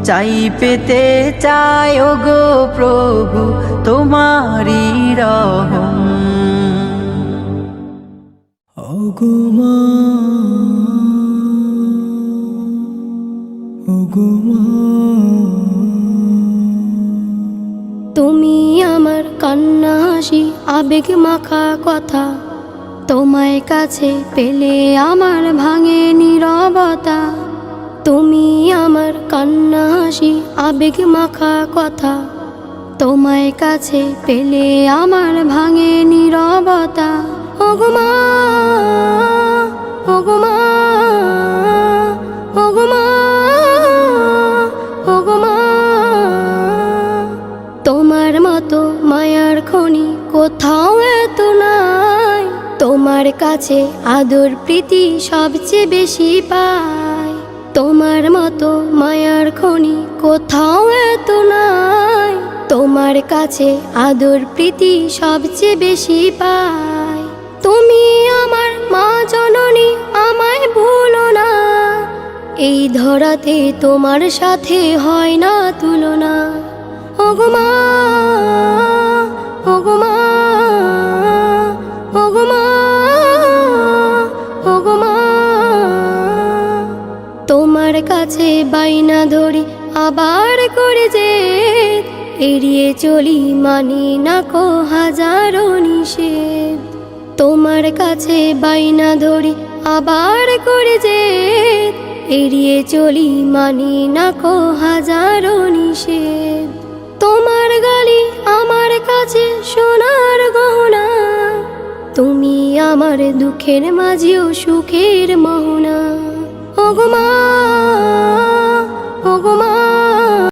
চাই পেতে চাই ওগো প্রভু তোমারি রহম। ওগো মা, ওগো মা, তুমি আমার কান্না হাসি আবেগ মাখা কথা, তোমায় কাছে পেলে আমার ভাঙে নীরবতা। তুমি আমার কান্না হাসি আবেগ মাখা কথা, তোমায় কাছে পেলে আমার ভাঙে নীরবতা। ওগো মা, ওগো মা, ওগো মা, ওগো মা, তোমার মতো মায়ার খনি কোথাও এত নাই। তোমার কাছে আদর প্রীতি সবচেয়ে বেশি পাই। তোমার মতো মায়ার খনি কোথাও এত নাই। তোমার কাছে আদর প্রীতি সবচেয়ে বেশি পাই। তুমি আমার মা জননী, আমায় ভুলো না। এই ধরাতে তোমার সাথে হয় না তুলনা। ওগো মা, ওগো মা, ওগো মা, ওগো মা, তোমার কাছে বাইনা ধরি আবার করে যে এড়িয়ে চলি, মানি না কো হাজারো নিষেধ। তোমার কাছে বাইনা ধরি আবার করে যে এড়িয়ে চলি, মানি না কো হাজারো নিষেধ। তোমার গালি আমার কাছে সোনার গহনা, তুমি আমার দুঃখের মাঝেও সুখের মোহনা। ওগো মা, ওগো মা,